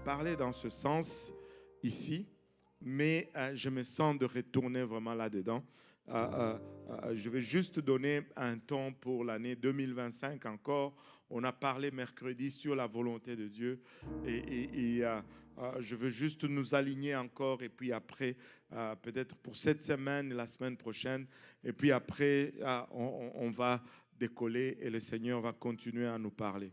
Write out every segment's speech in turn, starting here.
parlé dans ce sens ici, mais je me sens de retourner vraiment là-dedans. Je vais juste donner un temps pour l'année 2025 encore. On a parlé mercredi sur la volonté de Dieu et je veux juste nous aligner encore et puis après, peut-être pour cette semaine et la semaine prochaine, et puis après, on va décoller et le Seigneur va continuer à nous parler.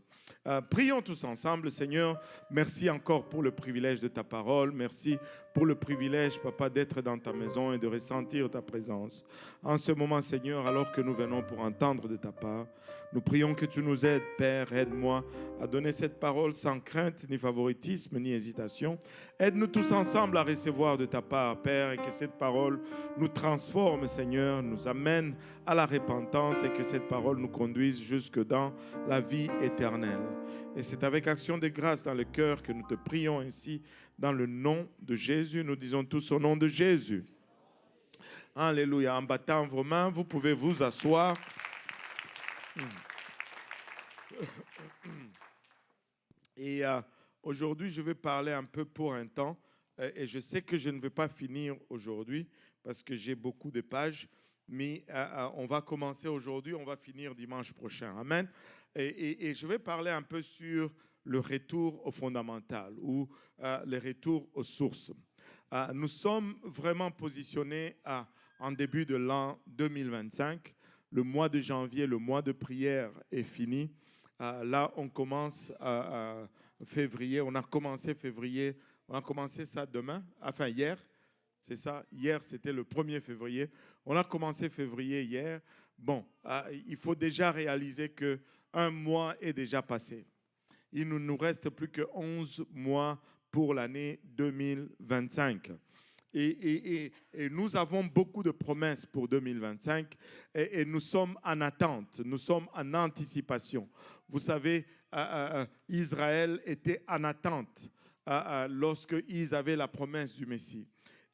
Prions tous ensemble. Seigneur, merci encore pour le privilège de ta parole. Merci pour le privilège, Papa, d'être dans ta maison et de ressentir ta présence. En ce moment, Seigneur, alors que nous venons pour entendre de ta part, nous prions que tu nous aides, Père. Aide-moi à donner cette parole sans crainte, ni favoritisme, ni hésitation. Aide-nous tous ensemble à recevoir de ta part, Père, et que cette parole nous transforme, Seigneur, nous amène à la repentance et que cette parole nous conduise jusque dans la vie éternelle. Et c'est avec action de grâce dans le cœur que nous te prions ainsi, dans le nom de Jésus. Nous disons tous au nom de Jésus. Alléluia. En battant vos mains, vous pouvez vous asseoir. Et aujourd'hui, je vais parler un peu pour un temps. Et je sais que je ne vais pas finir aujourd'hui parce que j'ai beaucoup de pages. Mais on va commencer aujourd'hui, on va finir dimanche prochain. Amen. Et je vais parler un peu sur le retour au fondamental ou le retour aux sources. Nous sommes vraiment positionnés en début de l'an 2025. Le mois de janvier, le mois de prière est fini. Là, on commence février. On a commencé février. On a commencé ça demain, enfin hier. C'est ça, hier c'était le 1er février. On a commencé février hier. Bon, il faut déjà réaliser qu'un mois est déjà passé. Il ne nous reste plus que 11 mois pour l'année 2025. Et nous avons beaucoup de promesses pour 2025 et nous sommes en attente, nous sommes en anticipation. Vous savez, Israël était en attente lorsqu'ils avaient la promesse du Messie.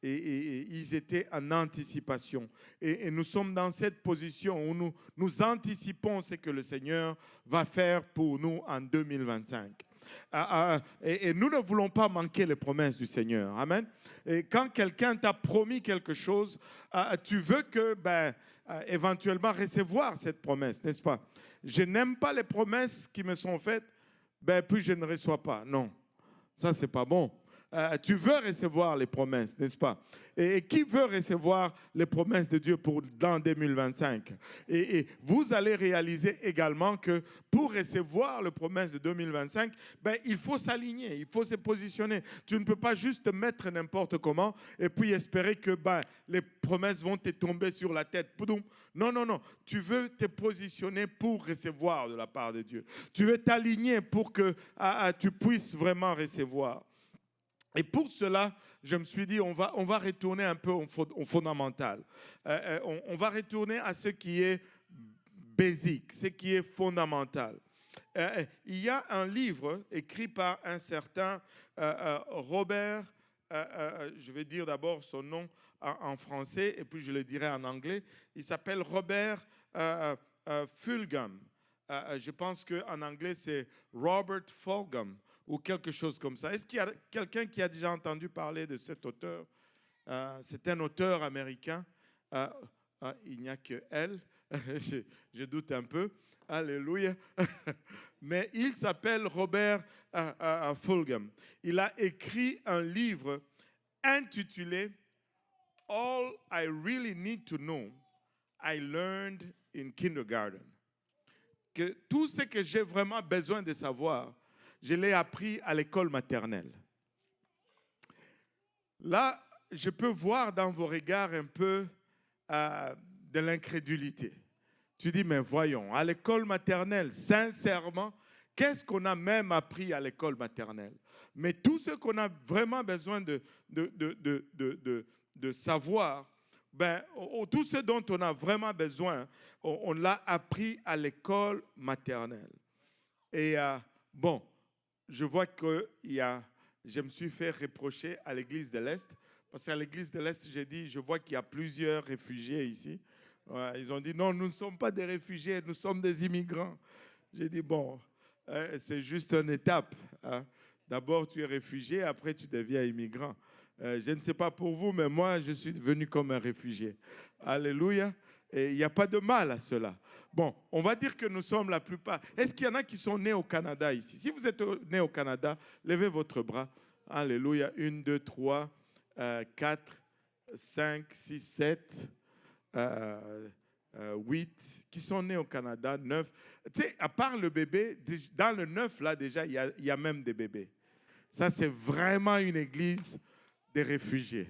Et ils étaient en anticipation. Et nous sommes dans cette position où nous anticipons ce que le Seigneur va faire pour nous en 2025. Et nous ne voulons pas manquer les promesses du Seigneur. Amen. Et quand quelqu'un t'a promis quelque chose, tu veux que, éventuellement recevoir cette promesse, n'est-ce pas? Je n'aime pas les promesses qui me sont faites, puis je ne reçois pas. Non, ça c'est pas bon. Tu veux recevoir les promesses, n'est-ce pas? Et qui veut recevoir les promesses de Dieu dans 2025? Et vous allez réaliser également que pour recevoir les promesses de 2025, il faut s'aligner, il faut se positionner. Tu ne peux pas juste te mettre n'importe comment et puis espérer que les promesses vont te tomber sur la tête. Non, non, non. Tu veux te positionner pour recevoir de la part de Dieu. Tu veux t'aligner pour que tu puisses vraiment recevoir. Et pour cela, je me suis dit, on va retourner un peu au fondamental. On va retourner à ce qui est basique, ce qui est fondamental. Il y a un livre écrit par un certain Robert, je vais dire d'abord son nom en français et puis je le dirai en anglais. Il s'appelle Robert Fulghum. Je pense qu'en anglais, c'est Robert Fulghum ou quelque chose comme ça. Est-ce qu'il y a quelqu'un qui a déjà entendu parler de cet auteur? C'est un auteur américain. Il n'y a que elle. Je doute un peu. Alléluia. Mais il s'appelle Robert Fulghum. Il a écrit un livre intitulé All I Really Need to Know, I Learned in Kindergarten. Que tout ce que j'ai vraiment besoin de savoir, je l'ai appris à l'école maternelle. Là, je peux voir dans vos regards un peu de l'incrédulité. Tu dis, mais voyons, à l'école maternelle, sincèrement, qu'est-ce qu'on a même appris à l'école maternelle? Mais tout ce qu'on a vraiment besoin de savoir, tout ce dont on a vraiment besoin, on l'a appris à l'école maternelle. Et je vois que je me suis fait reprocher à l'Église de l'Est, parce qu'à l'Église de l'Est, j'ai dit, je vois qu'il y a plusieurs réfugiés ici. Ils ont dit, non, nous ne sommes pas des réfugiés, nous sommes des immigrants. J'ai dit, bon, c'est juste une étape D'abord, tu es réfugié, après, tu deviens immigrant. Je ne sais pas pour vous, mais moi, je suis venu comme un réfugié. Alléluia. Et il n'y a pas de mal à cela. Bon, on va dire que nous sommes la plupart. Est-ce qu'il y en a qui sont nés au Canada ici? Si vous êtes nés au Canada, levez votre bras. Alléluia. 1, 2, 3, 4, 5, 6, 7, 8. Qui sont nés au Canada? 9. Tu sais, à part le bébé, dans le 9, là, déjà, il y a même des bébés. Ça, c'est vraiment une église des réfugiés.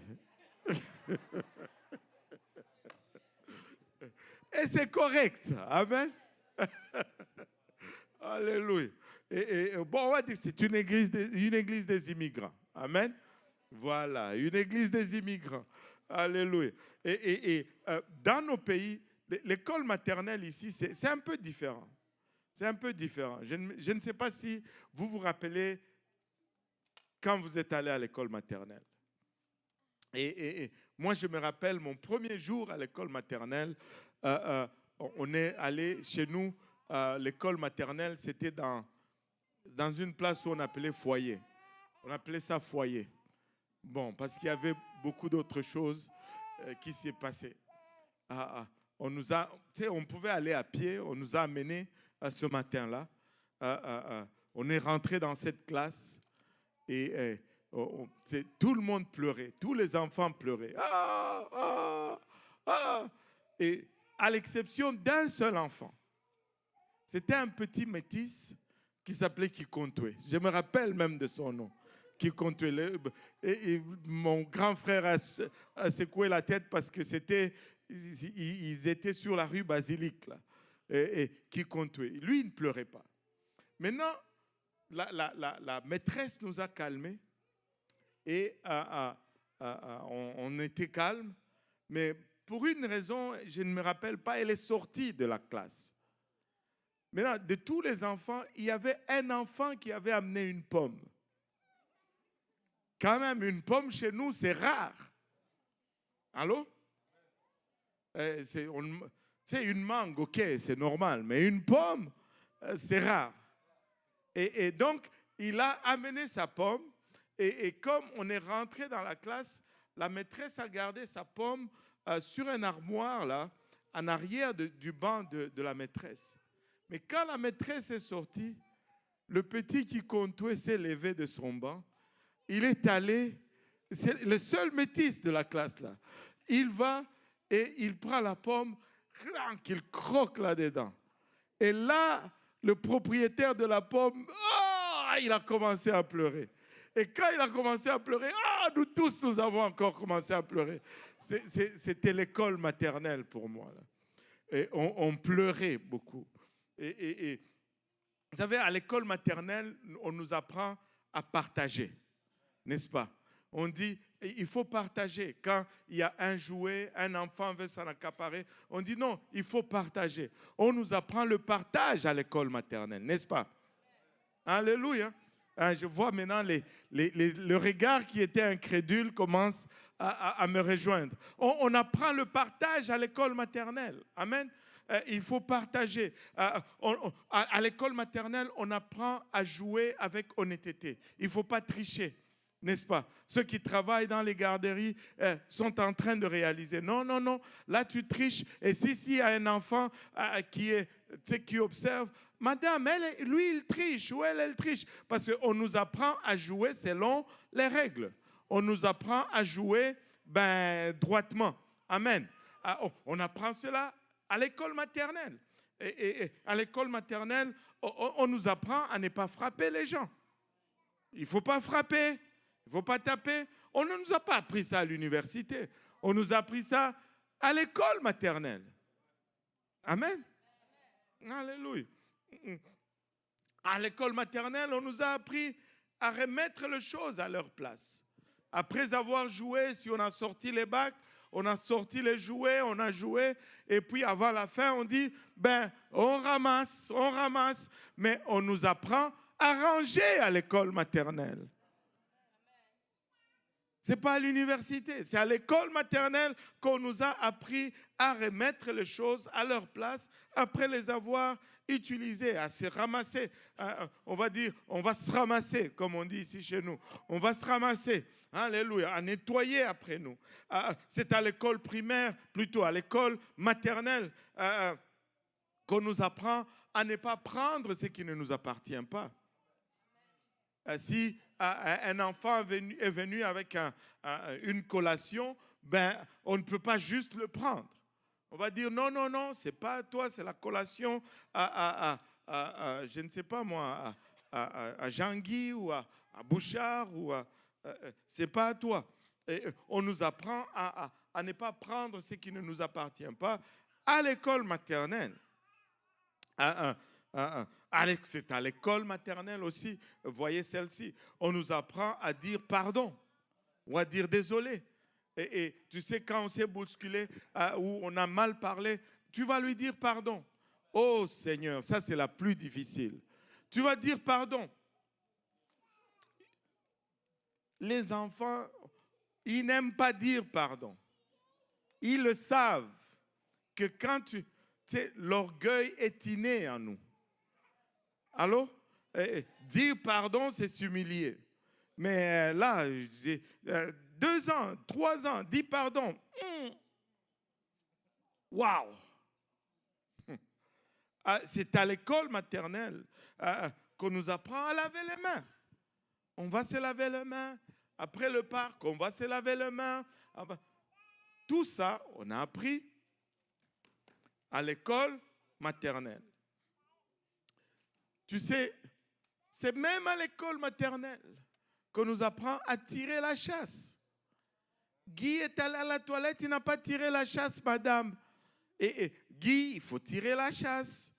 Et c'est correct. Amen. Alléluia. Et bon, on va dire que c'est une église des immigrants. Amen. Voilà, une église des immigrants. Alléluia. Et dans nos pays, l'école maternelle ici, c'est un peu différent. C'est un peu différent. Je ne sais pas si vous vous rappelez quand vous êtes allé à l'école maternelle. Et moi, je me rappelle mon premier jour à l'école maternelle. On est allé chez nous, l'école maternelle, c'était dans une place où on appelait foyer. On appelait ça foyer. Bon, parce qu'il y avait beaucoup d'autres choses qui s'est passé. On pouvait aller à pied, on nous a amenés ce matin-là. On est rentré dans cette classe et tout le monde pleurait, tous les enfants pleuraient. Et à l'exception d'un seul enfant. C'était un petit métis qui s'appelait Kikontwe. Je me rappelle même de son nom. Kikontwe. Et mon grand frère a secoué la tête parce que ils étaient sur la rue Basilique. Là, et Kikontwe. Lui, il ne pleurait pas. Maintenant, la maîtresse nous a calmés et on était calme, mais pour une raison, je ne me rappelle pas, elle est sortie de la classe. Maintenant, de tous les enfants, il y avait un enfant qui avait amené une pomme. Quand même, une pomme chez nous, c'est rare. Allô? C'est une mangue, ok, c'est normal, mais une pomme, c'est rare. Et donc, il a amené sa pomme, et comme on est rentré dans la classe, la maîtresse a gardé sa pomme sur une armoire, là, en arrière du banc de la maîtresse. Mais quand la maîtresse est sortie, le petit Kikontwe s'est levé de son banc. Il est allé, c'est le seul métis de la classe, là. Il va et il prend la pomme, il croque là-dedans. Et là, le propriétaire de la pomme, il a commencé à pleurer. Et quand il a commencé à pleurer, nous tous, nous avons encore commencé à pleurer. C'était l'école maternelle pour moi, là. Et on pleurait beaucoup. Et vous savez, à l'école maternelle, on nous apprend à partager, n'est-ce pas? On dit, il faut partager. Quand il y a un jouet, un enfant veut s'en accaparer, on dit non, il faut partager. On nous apprend le partage à l'école maternelle, n'est-ce pas? Alléluia. Je vois maintenant le regard qui était incrédule commence à me rejoindre. On apprend le partage à l'école maternelle. Amen. Il faut partager. À l'école maternelle, on apprend à jouer avec honnêteté. Il ne faut pas tricher, n'est-ce pas? Ceux qui travaillent dans les garderies sont en train de réaliser. Non, non, non. Là, tu triches. Et si il y a un enfant qui observe, madame, lui, il triche ou elle triche. Parce qu'on nous apprend à jouer selon les règles. On nous apprend à jouer droitement. Amen. On apprend cela à l'école maternelle. Et à l'école maternelle, on nous apprend à ne pas frapper les gens. Il ne faut pas frapper, il ne faut pas taper. On ne nous a pas appris ça à l'université. On nous a appris ça à l'école maternelle. Amen. Alléluia. À l'école maternelle, on nous a appris à remettre les choses à leur place. Après avoir joué, si on a sorti les bacs, on a sorti les jouets, on a joué, et puis avant la fin, on dit, on ramasse, mais on nous apprend à ranger à l'école maternelle. Ce n'est pas à l'université, c'est à l'école maternelle qu'on nous a appris à remettre les choses à leur place après les avoir utilisées, à se ramasser. On va dire, on va se ramasser, comme on dit ici chez nous. On va se ramasser, alléluia, à nettoyer après nous. C'est à l'école primaire, plutôt à l'école maternelle, qu'on nous apprend à ne pas prendre ce qui ne nous appartient pas. Si un enfant est venu avec une collation, ben, on ne peut pas juste le prendre. On va dire non, non, non, ce n'est pas à toi, c'est la collation je ne sais pas moi, à Jean-Guy ou à Bouchard, ce n'est pas à toi. Et on nous apprend à ne pas prendre ce qui ne nous appartient pas à l'école maternelle. C'est à l'école maternelle aussi, voyez celle-ci. On nous apprend à dire pardon ou à dire désolé. Et tu sais, quand on s'est bousculé ou on a mal parlé, tu vas lui dire pardon. Oh Seigneur, ça c'est la plus difficile. Tu vas dire pardon. Les enfants, ils n'aiment pas dire pardon. Ils le savent que quand tu sais, l'orgueil est inné en nous. Allô? Dire pardon, c'est s'humilier. Mais là, 2 ans, 3 ans, dis pardon. Waouh! C'est à l'école maternelle qu'on nous apprend à laver les mains. On va se laver les mains. Après le parc, on va se laver les mains. Tout ça, on a appris à l'école maternelle. Tu sais, c'est même à l'école maternelle qu'on nous apprend à tirer la chasse. Guy est allé à la toilette, il n'a pas tiré la chasse, madame. Et Guy, il faut tirer la chasse.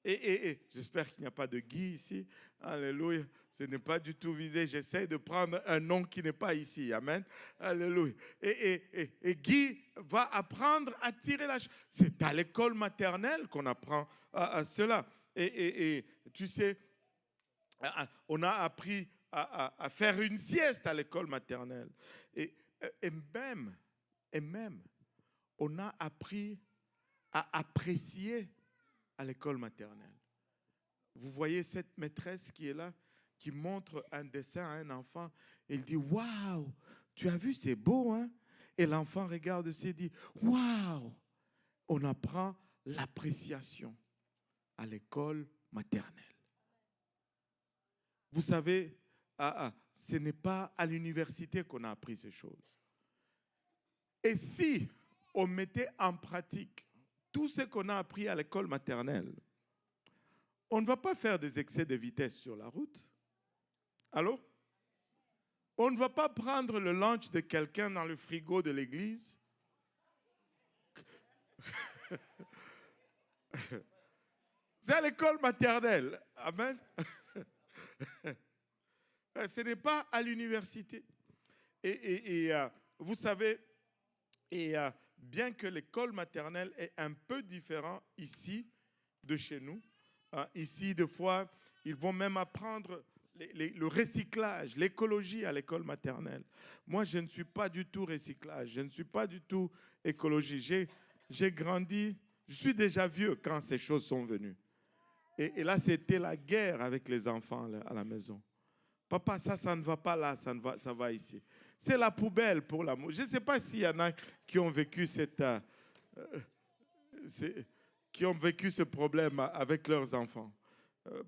J'espère qu'il n'y a pas de Guy ici. Alléluia. Ce n'est pas du tout visé. J'essaie de prendre un nom qui n'est pas ici. Amen. Alléluia. Et Guy va apprendre à tirer la chasse. C'est à l'école maternelle qu'on apprend à cela. Tu sais, on a appris à faire une sieste à l'école maternelle. Et même, on a appris à apprécier à l'école maternelle. Vous voyez cette maîtresse qui est là, qui montre un dessin à un enfant. Et il dit, waouh, tu as vu, c'est beau, hein? Et l'enfant regarde et dit, waouh. On apprend l'appréciation à l'école maternelle. Vous savez, ce n'est pas à l'université qu'on a appris ces choses. Et si on mettait en pratique tout ce qu'on a appris à l'école maternelle, on ne va pas faire des excès de vitesse sur la route. Allô? On ne va pas prendre le lunch de quelqu'un dans le frigo de l'église. C'est à l'école maternelle. Amen. Ce n'est pas à l'université. Vous savez, bien que l'école maternelle est un peu différente ici de chez nous, ici, des fois, ils vont même apprendre le recyclage, l'écologie à l'école maternelle. Moi, je ne suis pas du tout recyclage, je ne suis pas du tout écologie. J'ai grandi, je suis déjà vieux quand ces choses sont venues. Et là, c'était la guerre avec les enfants à la maison. Papa, ça ne va pas là, ça va ici. C'est la poubelle pour l'amour. Je ne sais pas s'il y en a qui ont vécu qui ont vécu ce problème avec leurs enfants.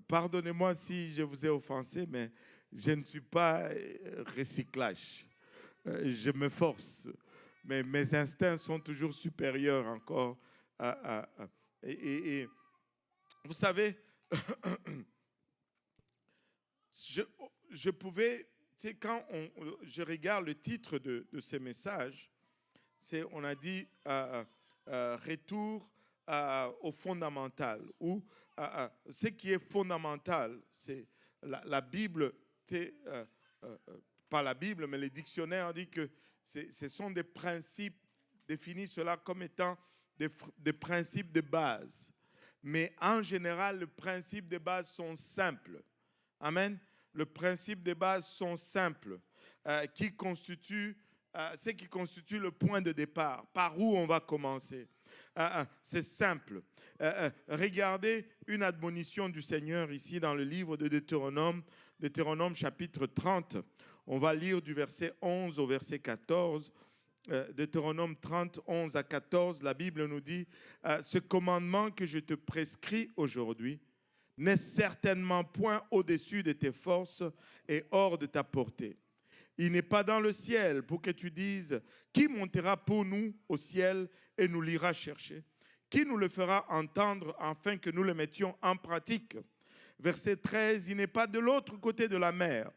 Pardonnez-moi si je vous ai offensé, mais je ne suis pas recyclage. Je me force, mais mes instincts sont toujours supérieurs encore. Vous savez, je pouvais, tu sais, quand je regarde le titre de ces messages, on a dit retour au fondamental, ou ce qui est fondamental, c'est la Bible, pas la Bible, mais les dictionnaires disent que ce sont des principes, définissent cela comme étant des principes de base. Mais en général, les principes de base sont simples. Amen. Les principes de base sont simples. ce qui constitue le point de départ. Par où on va commencer? C'est simple. Regardez une admonition du Seigneur ici dans le livre de Deutéronome chapitre 30. On va lire du verset 11 au verset 14. Deutéronome 30, 11 à 14, la Bible nous dit « Ce commandement que je te prescris aujourd'hui n'est certainement point au-dessus de tes forces et hors de ta portée. Il n'est pas dans le ciel pour que tu dises « Qui montera pour nous au ciel et nous l'ira chercher? Qui nous le fera entendre afin que nous le mettions en pratique ?» Verset 13, « Il n'est pas de l'autre côté de la mer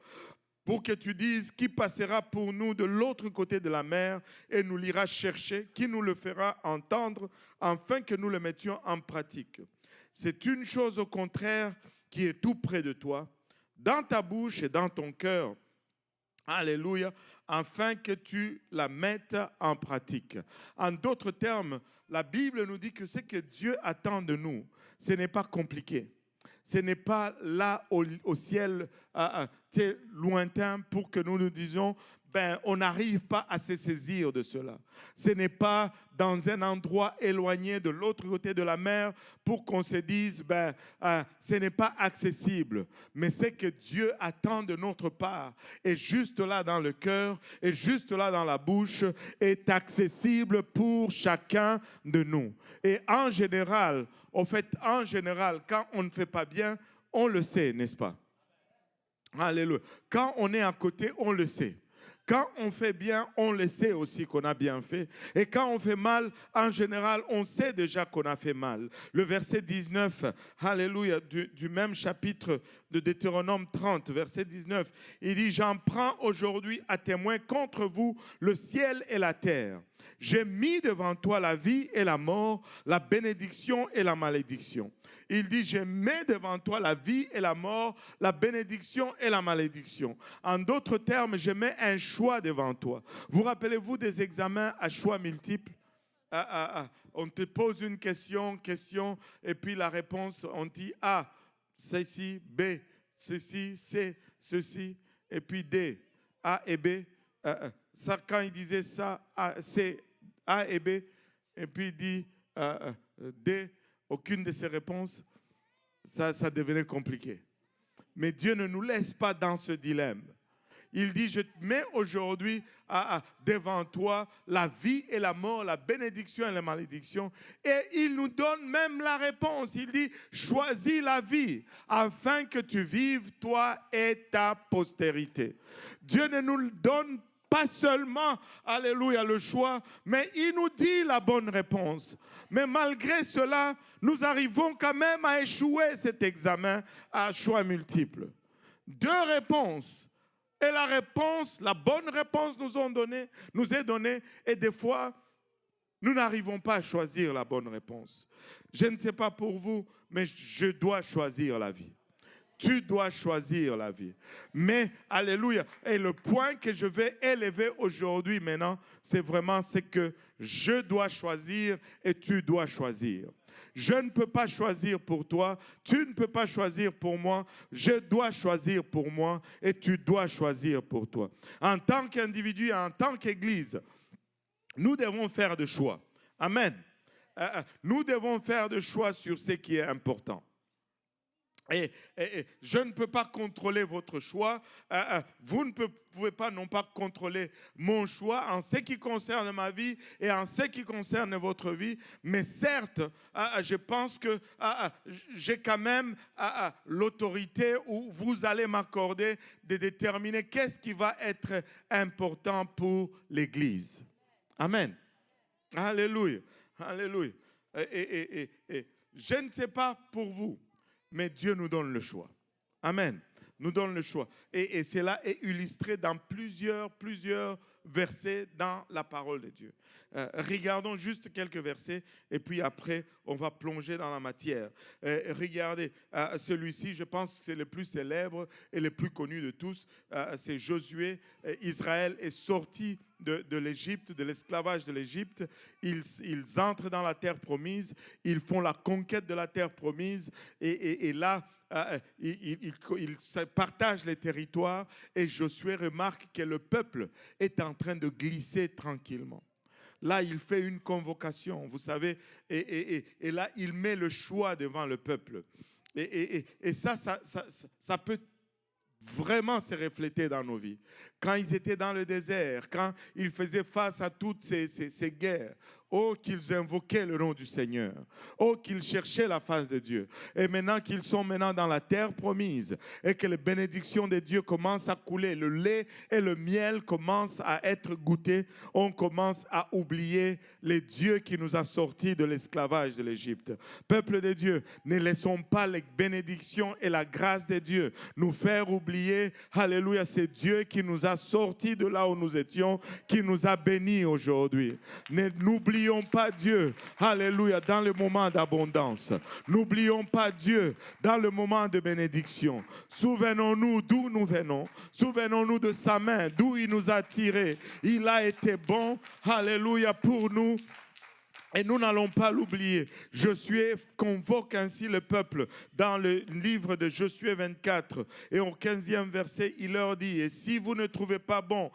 pour que tu dises qui passera pour nous de l'autre côté de la mer et nous l'ira chercher, qui nous le fera entendre afin que nous le mettions en pratique. C'est une chose au contraire qui est tout près de toi, dans ta bouche et dans ton cœur. Alléluia, afin que tu la mettes en pratique. » En d'autres termes, la Bible nous dit que ce que Dieu attend de nous, ce n'est pas compliqué. Ce n'est pas là au ciel lointain pour que nous nous disions on n'arrive pas à se saisir de cela. Ce n'est pas dans un endroit éloigné de l'autre côté de la mer pour qu'on se dise ce n'est pas accessible. Mais ce que Dieu attend de notre part est juste là dans le cœur, est juste là dans la bouche, est accessible pour chacun de nous. Et en général, quand on ne fait pas bien, on le sait, n'est-ce pas? Alléluia. Quand on est à côté, on le sait. Quand on fait bien, on le sait aussi qu'on a bien fait. Et quand on fait mal, en général, on sait déjà qu'on a fait mal. Le verset 19, alléluia, du même chapitre de Deutéronome 30, verset 19, il dit « J'en prends aujourd'hui à témoin contre vous le ciel et la terre. J'ai mis devant toi la vie et la mort, la bénédiction et la malédiction. » Il dit, je mets devant toi la vie et la mort, la bénédiction et la malédiction. En d'autres termes, je mets un choix devant toi. Vous rappelez-vous des examens à choix multiples? On te pose une question, et puis la réponse, on dit A, ceci, B, ceci, C, ceci, et puis D, A et B. Ça, quand il disait ça, C, A et B, et puis il dit D, aucune de ces réponses, ça devenait compliqué. Mais Dieu ne nous laisse pas dans ce dilemme. Il dit, je mets aujourd'hui devant toi la vie et la mort, la bénédiction et la malédiction. Et il nous donne même la réponse. Il dit, choisis la vie afin que tu vives, toi et ta postérité. Dieu ne nous donne pas seulement, alléluia, le choix, mais il nous dit la bonne réponse. Mais malgré cela, nous arrivons quand même à échouer cet examen à choix multiples. 2 réponses. Et la bonne réponse nous est donnée, et des fois, nous n'arrivons pas à choisir la bonne réponse. Je ne sais pas pour vous, mais je dois choisir la vie. Tu dois choisir la vie. Mais, alléluia, et le point que je vais élever aujourd'hui maintenant, c'est vraiment ce que je dois choisir et tu dois choisir. Je ne peux pas choisir pour toi, tu ne peux pas choisir pour moi, je dois choisir pour moi et tu dois choisir pour toi. En tant qu'individu et en tant qu'Église, nous devons faire des choix. Amen. Nous devons faire des choix sur ce qui est important. Et je ne peux pas contrôler votre choix. Vous ne pouvez pas non pas contrôler mon choix en ce qui concerne ma vie et en ce qui concerne votre vie. Mais certes, je pense que j'ai quand même l'autorité où vous allez m'accorder de déterminer qu'est-ce qui va être important pour l'Église. Amen. Alléluia. Alléluia. Et je ne sais pas pour vous, mais Dieu nous donne le choix. Amen. Nous donne le choix. Et cela est illustré dans plusieurs versets dans la parole de Dieu. Regardons juste quelques versets et puis après, on va plonger dans la matière. Regardez, celui-ci, je pense que c'est le plus célèbre et le plus connu de tous. C'est Josué. Israël est sorti de l'Égypte, de l'esclavage de l'Égypte. Ils entrent dans la terre promise. Ils font la conquête de la terre promise. Et là, il se partage les territoires et Josué remarque que le peuple est en train de glisser tranquillement. Là, il fait une convocation, vous savez, et là, il met le choix devant le peuple. Et ça peut vraiment se refléter dans nos vies. Quand ils étaient dans le désert, quand ils faisaient face à toutes ces guerres, oh, qu'ils invoquaient le nom du Seigneur. Oh, qu'ils cherchaient la face de Dieu. Et maintenant qu'ils sont dans la terre promise et que les bénédictions de Dieu commencent à couler, le lait et le miel commencent à être goûtés, on commence à oublier les dieux qui nous a sortis de l'esclavage de l'Égypte. Peuple de Dieu, ne laissons pas les bénédictions et la grâce de Dieu nous faire oublier, alléluia, c'est Dieu qui nous a sortis de là où nous étions, qui nous a bénis aujourd'hui. N'oublions pas Dieu, alléluia, dans le moment d'abondance. N'oublions pas Dieu dans le moment de bénédiction. Souvenons-nous d'où nous venons. Souvenons-nous de sa main, d'où il nous a tirés. Il a été bon, alléluia, pour nous. Et nous n'allons pas l'oublier. Josué convoque ainsi le peuple dans le livre de Josué 24. Et au 15e verset, il leur dit, et si vous ne trouvez pas bon,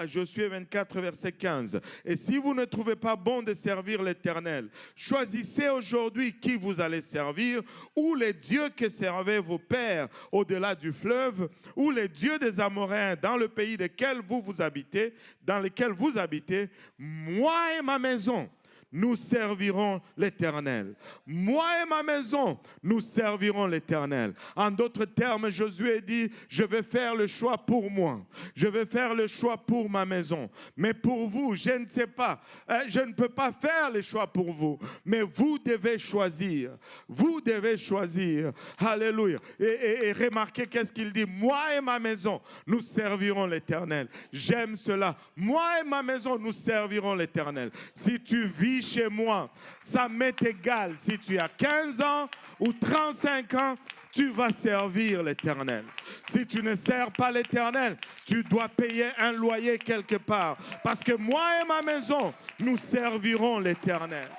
Josué 24, verset 15, et si vous ne trouvez pas bon de servir l'Éternel, choisissez aujourd'hui qui vous allez servir, ou les dieux que servaient vos pères au-delà du fleuve, ou les dieux des Amoréens dans le pays dans lequel vous habitez, moi et ma maison, nous servirons l'Éternel. Moi et ma maison, nous servirons l'Éternel. En d'autres termes, Josué dit, je vais faire le choix pour moi. Je vais faire le choix pour ma maison. Mais pour vous, je ne sais pas. Je ne peux pas faire le choix pour vous. Mais vous devez choisir. Vous devez choisir. Alléluia. Et remarquez qu'est-ce qu'il dit. Moi et ma maison, nous servirons l'Éternel. J'aime cela. Moi et ma maison, nous servirons l'Éternel. Si tu vis chez moi, ça m'est égal si tu as 15 ans ou 35 ans, tu vas servir l'Éternel. Si tu ne sers pas l'Éternel, tu dois payer un loyer quelque part. Parce que moi et ma maison, nous servirons l'Éternel.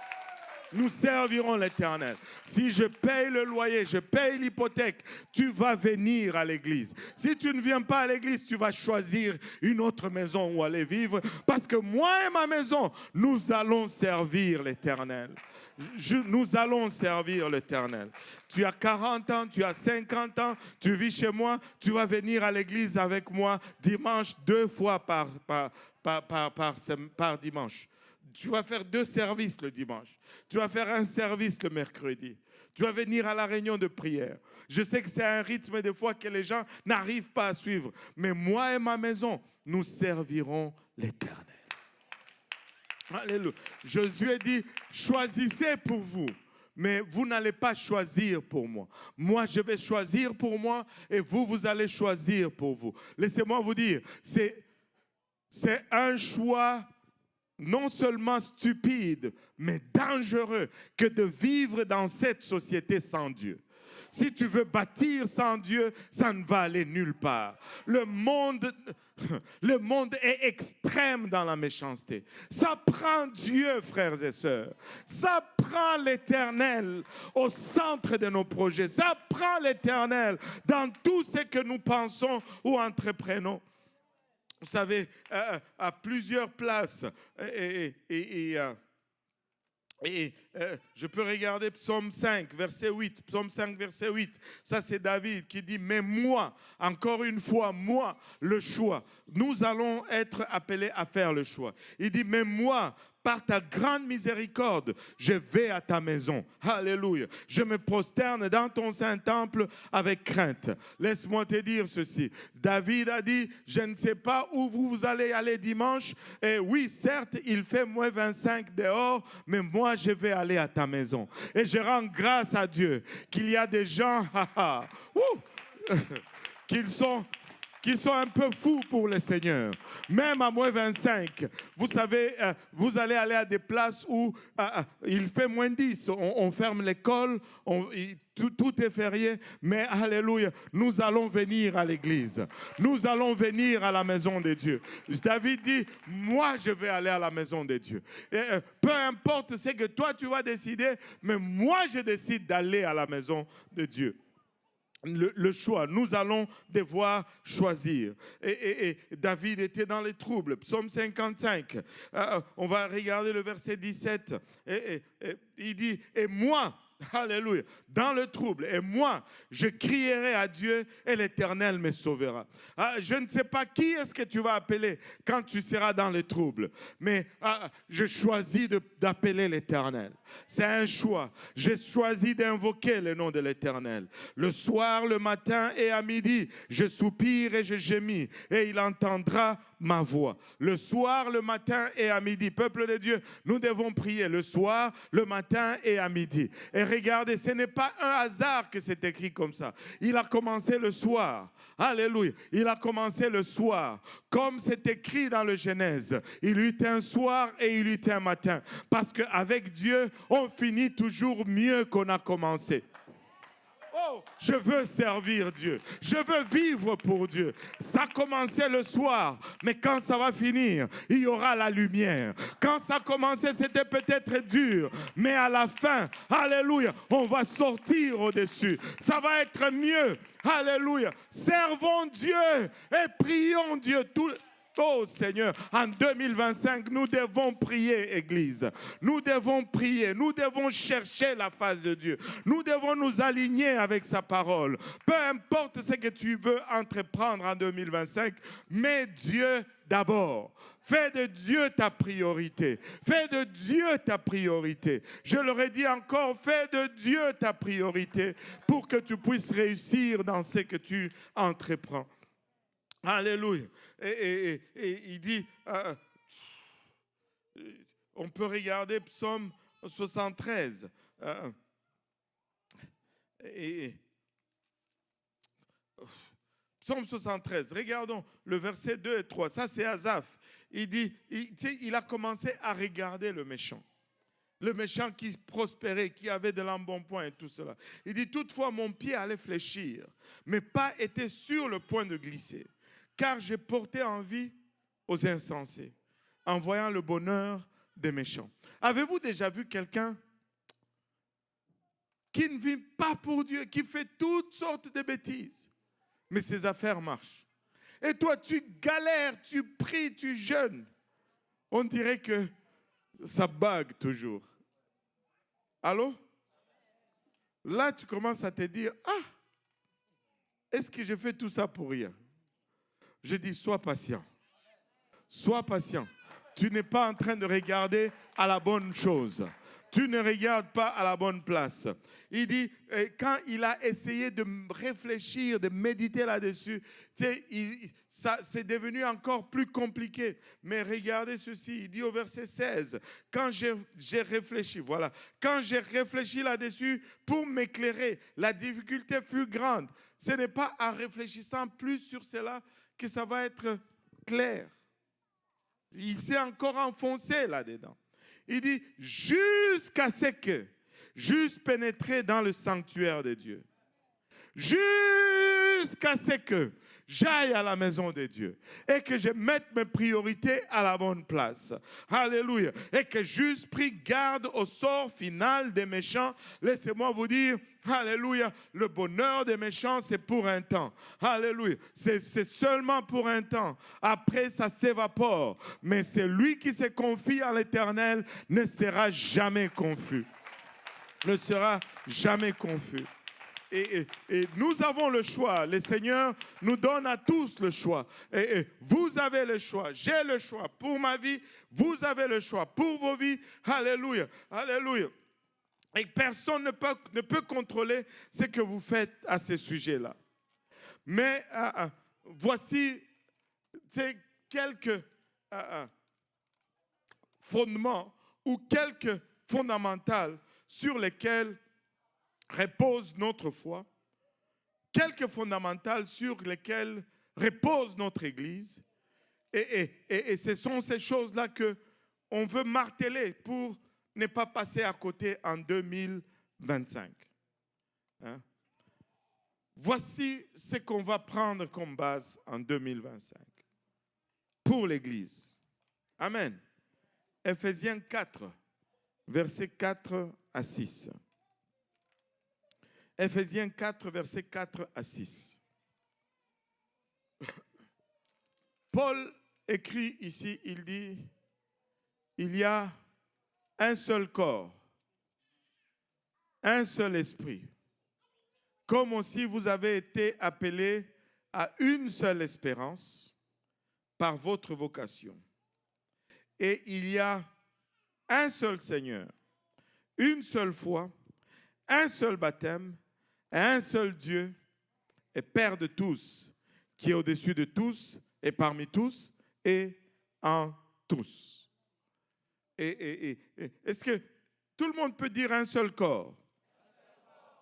Nous servirons l'Éternel. Si je paye le loyer, je paye l'hypothèque, tu vas venir à l'église. Si tu ne viens pas à l'église, tu vas choisir une autre maison où aller vivre. Parce que moi et ma maison, nous allons servir l'Éternel. Nous allons servir l'Éternel. Tu as 40 ans, tu as 50 ans, tu vis chez moi, tu vas venir à l'église avec moi dimanche 2 fois par dimanche. Tu vas faire 2 services le dimanche. Tu vas faire un service le mercredi. Tu vas venir à la réunion de prière. Je sais que c'est un rythme des fois que les gens n'arrivent pas à suivre. Mais moi et ma maison, nous servirons l'Éternel. Alléluia. Josué dit, choisissez pour vous. Mais vous n'allez pas choisir pour moi. Moi, je vais choisir pour moi et vous, vous allez choisir pour vous. Laissez-moi vous dire, c'est un choix non seulement stupide, mais dangereux que de vivre dans cette société sans Dieu. Si tu veux bâtir sans Dieu, ça ne va aller nulle part. Le monde est extrême dans la méchanceté. Ça prend Dieu, frères et sœurs. Ça prend l'Éternel au centre de nos projets. Ça prend l'Éternel dans tout ce que nous pensons ou entreprenons. Vous savez, à plusieurs places, je peux regarder Psaume 5, verset 8. Psaume 5, verset 8. Ça, c'est David qui dit, mais moi, encore une fois, moi, le choix. Nous allons être appelés à faire le choix. Il dit, mais moi, par ta grande miséricorde, je vais à ta maison. Alléluia. Je me prosterne dans ton Saint-Temple avec crainte. Laisse-moi te dire ceci. David a dit, je ne sais pas où vous allez aller dimanche. Et oui, certes, il fait moins 25 dehors, mais moi, je vais aller à ta maison. Et je rends grâce à Dieu qu'il y a des gens qui sont un peu fous pour le Seigneur. Même à moins 25, vous savez, vous allez aller à des places où il fait moins 10. On ferme l'école, tout est férié. Mais alléluia, nous allons venir à l'église. Nous allons venir à la maison de Dieu. David dit, moi je vais aller à la maison de Dieu. Et, peu importe ce que toi tu vas décider, mais moi je décide d'aller à la maison de Dieu. le choix. Nous allons devoir choisir. Et David était dans les troubles. Psaume 55. On va regarder le verset 17. Il dit, et moi, alléluia, dans le trouble, et moi, je crierai à Dieu et l'Éternel me sauvera. Je ne sais pas qui est-ce que tu vas appeler quand tu seras dans le trouble, mais je choisis d'appeler l'Éternel. C'est un choix. J'ai choisi d'invoquer le nom de l'Éternel. Le soir, le matin et à midi, je soupire et je gémis, et il entendra ma voix. Le soir, le matin et à midi. Peuple de Dieu, nous devons prier le soir, le matin et à midi. Et regardez, ce n'est pas un hasard que c'est écrit comme ça. Il a commencé le soir. Alléluia. Il a commencé le soir. Comme c'est écrit dans le Genèse. Il eut un soir et il eut un matin. Parce qu'avec Dieu, on finit toujours mieux qu'on a commencé. Oh, je veux servir Dieu. Je veux vivre pour Dieu. Ça commençait le soir, mais quand ça va finir, il y aura la lumière. Quand ça commençait, c'était peut-être dur, mais à la fin, alléluia, on va sortir au-dessus. Ça va être mieux. Alléluia. Servons Dieu et prions Dieu tout. Oh Seigneur, en 2025, nous devons prier, Église. Nous devons prier, nous devons chercher la face de Dieu. Nous devons nous aligner avec sa parole. Peu importe ce que tu veux entreprendre en 2025, mets Dieu d'abord. Fais de Dieu ta priorité. Fais de Dieu ta priorité. Je leur ai dit encore, fais de Dieu ta priorité pour que tu puisses réussir dans ce que tu entreprends. Alléluia. Et il dit, on peut regarder Psaume 73. Psaume 73, regardons le verset 2 et 3. Ça, c'est Asaph. Il dit, il a commencé à regarder le méchant. Le méchant qui prospérait, qui avait de l'embonpoint et tout cela. Il dit, toutefois, mon pied allait fléchir, mais pas était sur le point de glisser. Car j'ai porté envie aux insensés, en voyant le bonheur des méchants. Avez-vous déjà vu quelqu'un qui ne vit pas pour Dieu, qui fait toutes sortes de bêtises, mais ses affaires marchent? Et toi, tu galères, tu pries, tu jeûnes. On dirait que ça bug toujours. Allô? Là, tu commences à te dire, est-ce que je fais tout ça pour rien? Je dis, sois patient. Sois patient. Tu n'es pas en train de regarder à la bonne chose. Tu ne regardes pas à la bonne place. Il dit, quand il a essayé de réfléchir, de méditer là-dessus, c'est devenu encore plus compliqué. Mais regardez ceci, il dit au verset 16, quand j'ai réfléchi, voilà, quand j'ai réfléchi là-dessus pour m'éclairer, la difficulté fut grande. Ce n'est pas en réfléchissant plus sur cela que ça va être clair. Il s'est encore enfoncé là-dedans. Il dit, jusqu'à ce que j'eusse pénétré dans le sanctuaire de Dieu. Jusqu'à ce que j'aille à la maison de Dieu et que je mette mes priorités à la bonne place. Alléluia. Et que j'eusse pris garde au sort final des méchants. Laissez-moi vous dire, alléluia, le bonheur des méchants, c'est pour un temps. Alléluia. C'est seulement pour un temps. Après, ça s'évapore. Mais celui qui se confie à l'Éternel ne sera jamais confus. Ne sera jamais confus. Et nous avons le choix. Le Seigneur nous donne à tous le choix. Et vous avez le choix. J'ai le choix pour ma vie. Vous avez le choix pour vos vies. Alléluia. Alléluia. Et personne ne peut contrôler ce que vous faites à ce sujet-là. Mais voici quelques fondements ou quelques fondamentales sur lesquels repose notre foi, quelques fondamentales sur lesquelles repose notre Église. Et ce sont ces choses-là qu'on veut marteler pour ne pas passer à côté en 2025. Hein? Voici ce qu'on va prendre comme base en 2025 pour l'Église. Amen. Ephésiens 4, versets 4 à 6. Éphésiens 4, versets 4 à 6. Paul écrit ici, il dit, il y a un seul corps, un seul esprit, comme aussi vous avez été appelés à une seule espérance par votre vocation. Et il y a un seul Seigneur, une seule foi, un seul baptême, un seul Dieu et Père de tous, qui est au-dessus de tous et parmi tous et en tous. Est-ce que tout le monde peut dire un seul corps?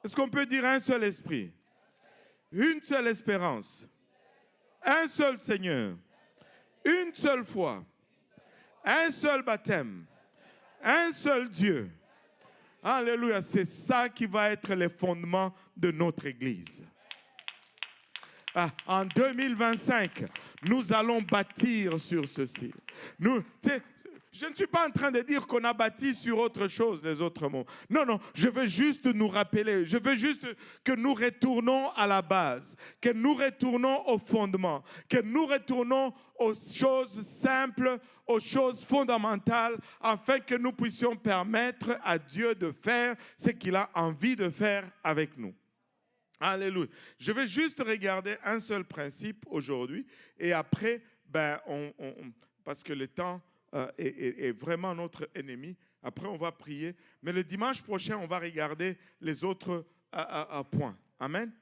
Est-ce qu'on peut dire un seul esprit? Une seule espérance, un seul Seigneur, une seule foi, un seul baptême, un seul Dieu. Alléluia, c'est ça qui va être les fondements de notre Église. En 2025, nous allons bâtir sur ceci. Je ne suis pas en train de dire qu'on a bâti sur autre chose, les autres mots. Non, non, je veux juste nous rappeler, je veux juste que nous retournons à la base, que nous retournons au fondement, que nous retournons aux choses simples, aux choses fondamentales, afin que nous puissions permettre à Dieu de faire ce qu'il a envie de faire avec nous. Alléluia. Je vais juste regarder un seul principe aujourd'hui et après, parce que le temps est vraiment notre ennemi, après on va prier. Mais le dimanche prochain, on va regarder les autres points. Amen.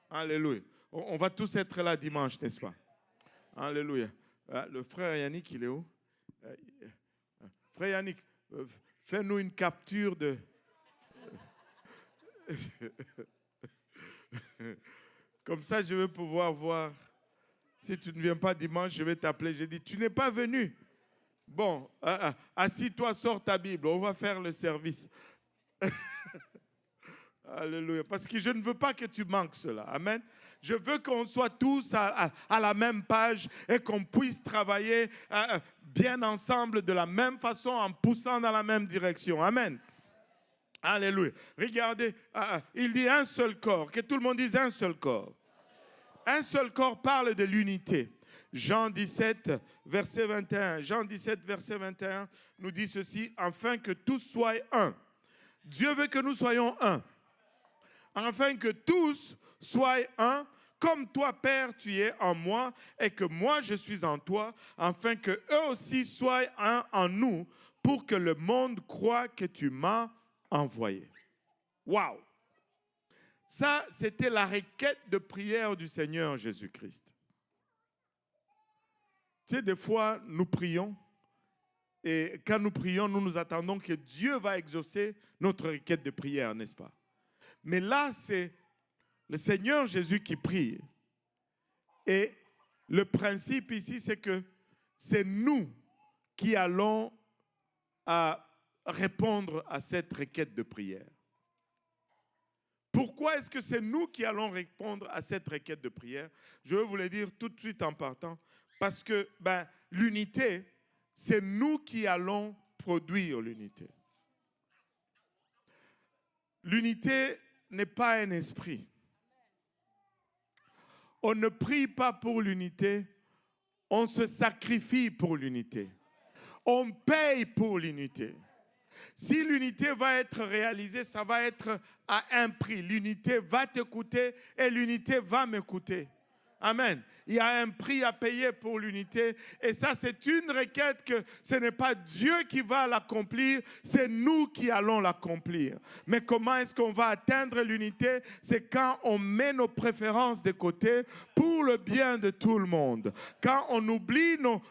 Alléluia. On va tous être là dimanche, n'est-ce pas? Alléluia. Le frère Yannick, il est où? Frère Yannick, fais-nous une capture de... Comme ça, je vais pouvoir voir. Si tu ne viens pas dimanche, je vais t'appeler. Je dis, tu n'es pas venu. Bon, assis-toi, sors ta Bible. On va faire le service. Alléluia. Parce que je ne veux pas que tu manques cela. Amen. Je veux qu'on soit tous à la même page et qu'on puisse travailler bien ensemble de la même façon en poussant dans la même direction. Amen. Alléluia. Regardez, il dit un seul corps. Que tout le monde dise un seul corps. Un seul corps parle de l'unité. Jean 17, verset 21. Jean 17, verset 21 nous dit ceci, afin que tous soient un. Dieu veut que nous soyons un. Afin que tous soient un, comme toi, Père, tu es en moi et que moi, je suis en toi, afin que eux aussi soient un en nous, pour que le monde croie que tu m'as envoyé. Waouh! Ça, c'était la requête de prière du Seigneur Jésus-Christ. Tu sais, des fois, nous prions et quand nous prions, nous nous attendons que Dieu va exaucer notre requête de prière, n'est-ce pas? Mais là, c'est le Seigneur Jésus qui prie. Et le principe ici, c'est que c'est nous qui allons répondre à cette requête de prière. Pourquoi est-ce que c'est nous qui allons répondre à cette requête de prière? Je vais vous le dire tout de suite en partant. Parce que l'unité, c'est nous qui allons produire l'unité. L'unité n'est pas un esprit. On ne prie pas pour l'unité, on se sacrifie pour l'unité. On paye pour l'unité. Si l'unité va être réalisée, ça va être à un prix. L'unité va te coûter et l'unité va me coûter. Amen. Il y a un prix à payer pour l'unité. Et ça, c'est une requête que ce n'est pas Dieu qui va l'accomplir, c'est nous qui allons l'accomplir. Mais comment est-ce qu'on va atteindre l'unité? C'est quand on met nos préférences de côté pour le bien de tout le monde. Quand on oublie nos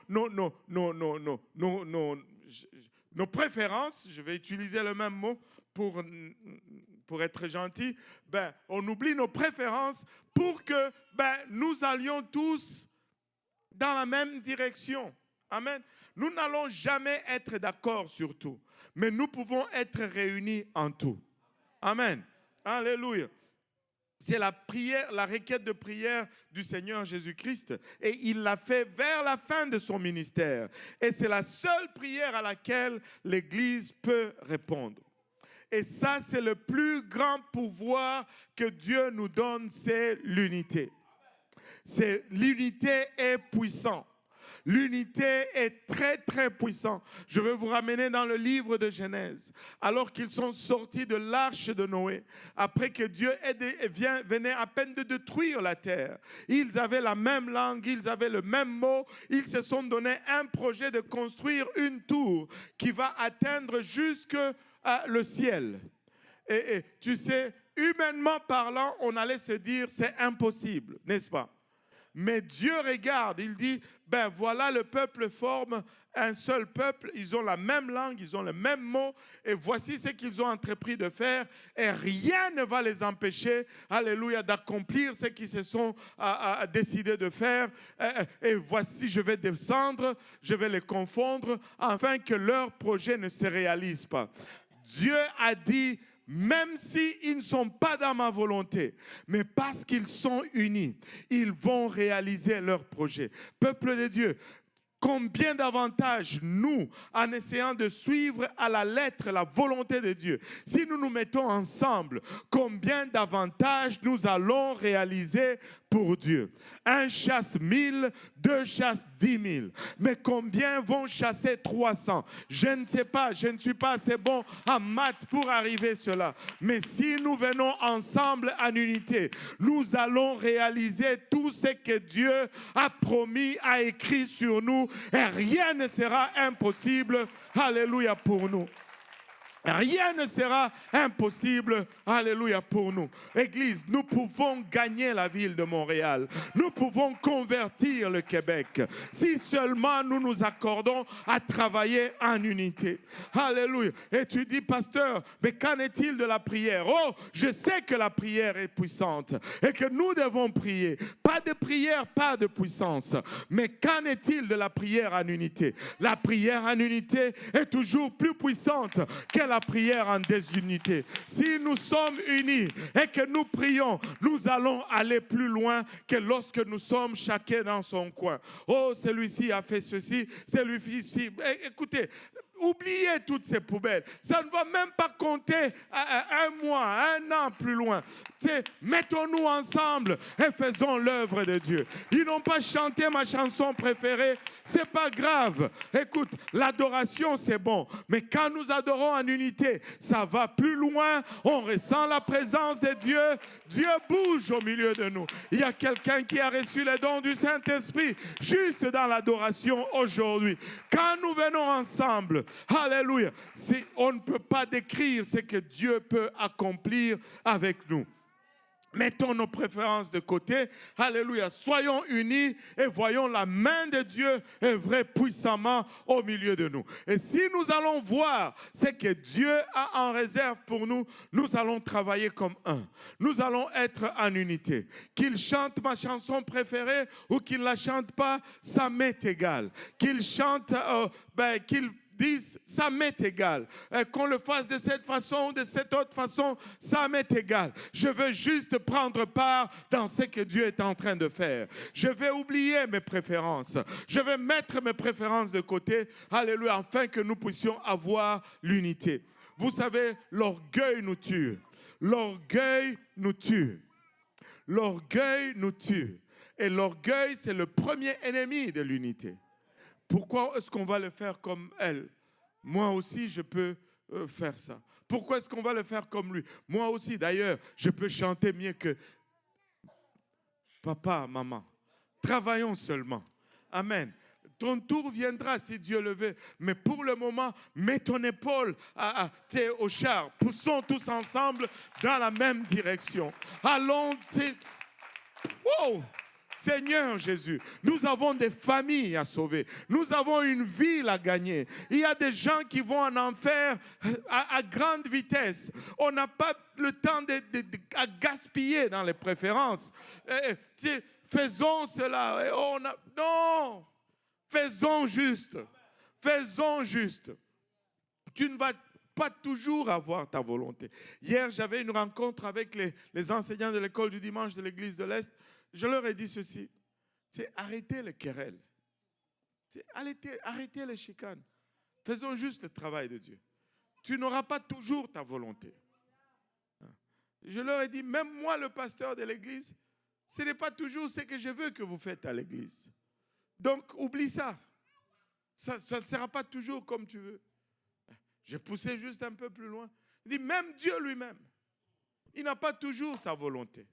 préférences, je vais utiliser le même mot pour être gentil, on oublie nos préférences pour que nous allions tous dans la même direction. Amen. Nous n'allons jamais être d'accord sur tout, mais nous pouvons être réunis en tout. Amen. Alléluia. C'est la prière, la requête de prière du Seigneur Jésus-Christ. Et il l'a fait vers la fin de son ministère. Et c'est la seule prière à laquelle l'Église peut répondre. Et ça, c'est le plus grand pouvoir que Dieu nous donne, c'est l'unité. L'unité est puissante. L'unité est très, très puissante. Je vais vous ramener dans le livre de Genèse. Alors qu'ils sont sortis de l'arche de Noé, après que Dieu venait à peine de détruire la terre, ils avaient la même langue, ils avaient le même mot. Ils se sont donné un projet de construire une tour qui va atteindre jusque le ciel. Et tu sais, humainement parlant, on allait se dire c'est impossible, n'est-ce pas? Mais Dieu regarde, il dit, ben voilà, le peuple forme un seul peuple, ils ont la même langue, ils ont le même mot, et voici ce qu'ils ont entrepris de faire, et rien ne va les empêcher, alléluia, d'accomplir ce qu'ils se sont décidés de faire. Et voici, je vais descendre, je vais les confondre, afin que leur projet ne se réalise pas. Dieu a dit, même s'ils ne sont pas dans ma volonté, mais parce qu'ils sont unis, ils vont réaliser leur projet. Peuple de Dieu, combien d'avantages nous, en essayant de suivre à la lettre la volonté de Dieu, si nous nous mettons ensemble, combien d'avantages nous allons réaliser pour Dieu. Un chasse 1000, deux chasse 10 000. Mais combien vont chasser 300? Je ne sais pas, je ne suis pas assez bon en maths pour arriver à cela. Mais si nous venons ensemble en unité, nous allons réaliser tout ce que Dieu a promis, a écrit sur nous. Et rien ne sera impossible, alléluia, pour nous. Rien ne sera impossible, alléluia, pour nous. Église, nous pouvons gagner la ville de Montréal. Nous pouvons convertir le Québec. Si seulement nous nous accordons à travailler en unité. Alléluia. Et tu dis, pasteur, mais qu'en est-il de la prière? Oh, je sais que la prière est puissante et que nous devons prier. Pas de prière, pas de puissance. Mais qu'en est-il de la prière en unité? La prière en unité est toujours plus puissante que la prière en désunité. Si nous sommes unis et que nous prions, nous allons aller plus loin que lorsque nous sommes chacun dans son coin. Oh, celui-ci a fait ceci, celui-ci. Écoutez, oubliez toutes ces poubelles. Ça ne va même pas compter un mois, un an plus loin. Mettons-nous ensemble et faisons l'œuvre de Dieu. Ils n'ont pas chanté ma chanson préférée. C'est pas grave. Écoute, l'adoration c'est bon. Mais quand nous adorons en unité, ça va plus loin. On ressent la présence de Dieu. Dieu bouge au milieu de nous. Il y a quelqu'un qui a reçu les dons du Saint-Esprit juste dans l'adoration aujourd'hui. Quand nous venons ensemble, alléluia, on ne peut pas décrire ce que Dieu peut accomplir avec nous. Mettons nos préférences de côté. Alléluia. Soyons unis et voyons la main de Dieu œuvrer puissamment au milieu de nous. Et si nous allons voir ce que Dieu a en réserve pour nous, nous allons travailler comme un. Nous allons être en unité. Qu'il chante ma chanson préférée ou qu'il ne la chante pas, ça m'est égal. Qu'il chante, qu'il disent, ça m'est égal. Qu'on le fasse de cette façon ou de cette autre façon, ça m'est égal. Je veux juste prendre part dans ce que Dieu est en train de faire. Je vais oublier mes préférences. Je vais mettre mes préférences de côté. Alléluia, afin que nous puissions avoir l'unité. Vous savez, l'orgueil nous tue. L'orgueil nous tue. L'orgueil nous tue. Et l'orgueil, c'est le premier ennemi de l'unité. Pourquoi est-ce qu'on va le faire comme elle? Moi aussi, je peux faire ça. Pourquoi est-ce qu'on va le faire comme lui? Moi aussi, d'ailleurs, je peux chanter mieux que papa, maman. Travaillons seulement. Amen. Ton tour viendra si Dieu le veut. Mais pour le moment, mets ton épaule au char. Poussons tous ensemble dans la même direction. Allons. Wow! Seigneur Jésus, nous avons des familles à sauver. Nous avons une ville à gagner. Il y a des gens qui vont en enfer à grande vitesse. On n'a pas le temps à gaspiller dans les préférences. Faisons cela. Non! Faisons juste. Faisons juste. Tu ne vas pas toujours avoir ta volonté. Hier, j'avais une rencontre avec les enseignants de l'école du dimanche de l'église de l'Est. Je leur ai dit ceci, c'est arrêter les querelles, c'est arrêter les chicanes. Faisons juste le travail de Dieu. tu n'auras pas toujours ta volonté. Je leur ai dit, même moi, le pasteur de l'église, ce n'est pas toujours ce que je veux que vous faites à l'église. Donc, oublie ça. Ça ne sera pas toujours comme tu veux. J'ai poussé juste un peu plus loin. Il dit, même Dieu lui-même, il n'a pas toujours sa volonté.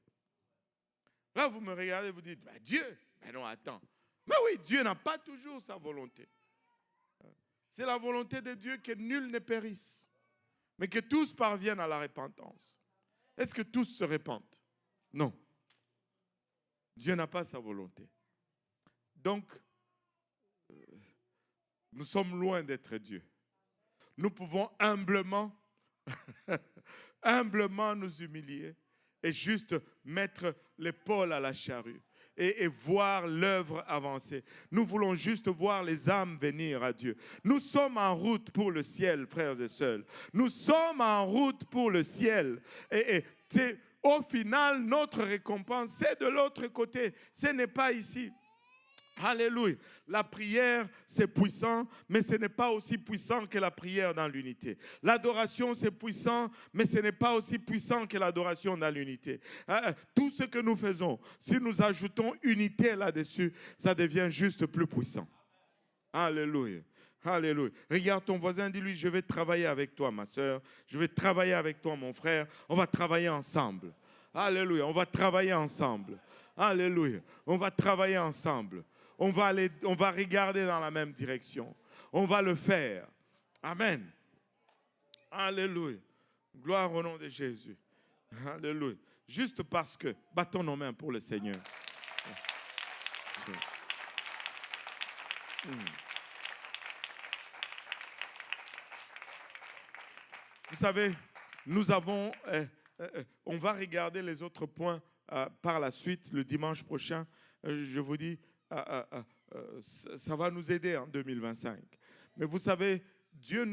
Là, vous me regardez, vous dites, Dieu, mais non, attends. Mais oui, Dieu n'a pas toujours sa volonté. C'est la volonté de Dieu que nul ne périsse, mais que tous parviennent à la repentance. Est-ce que tous se repentent? Non. Dieu n'a pas sa volonté. Donc, nous sommes loin d'être Dieu. Nous pouvons humblement nous humilier et juste mettre l'épaule à la charrue et voir l'œuvre avancer. Nous voulons juste voir les âmes venir à Dieu. Nous sommes en route pour le ciel, frères et sœurs. Nous sommes en route pour le ciel. Et c'est, au final, notre récompense, c'est de l'autre côté. Ce n'est pas ici. Alléluia. La prière, c'est puissant, mais ce n'est pas aussi puissant que la prière dans l'unité. L'adoration, c'est puissant, mais ce n'est pas aussi puissant que l'adoration dans l'unité. Tout ce que nous faisons, si nous ajoutons unité là-dessus, ça devient juste plus puissant. Alléluia. Alléluia. Regarde ton voisin, dis-lui, je vais travailler avec toi, ma soeur. Je vais travailler avec toi, mon frère. On va travailler ensemble. Alléluia. On va travailler ensemble. Alléluia. On va travailler ensemble. On va regarder dans la même direction. On va le faire. Amen. Alléluia. Gloire au nom de Jésus. Alléluia. Juste parce que, battons nos mains pour le Seigneur. Vous savez, nous avons, on va regarder les autres points par la suite, le dimanche prochain. Je vous dis, ça va nous aider en 2025. Mais vous savez, Dieu,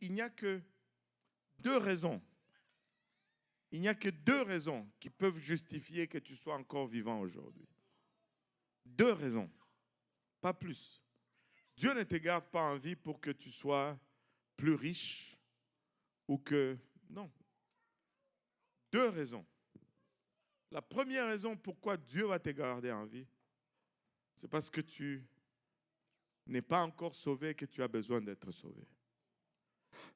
il n'y a que deux raisons. Il n'y a que deux raisons qui peuvent justifier que tu sois encore vivant aujourd'hui. Deux raisons, pas plus. Dieu ne te garde pas en vie pour que tu sois plus riche ou que... Non. Deux raisons. La première raison pourquoi Dieu va te garder en vie, c'est parce que tu n'es pas encore sauvé et que tu as besoin d'être sauvé.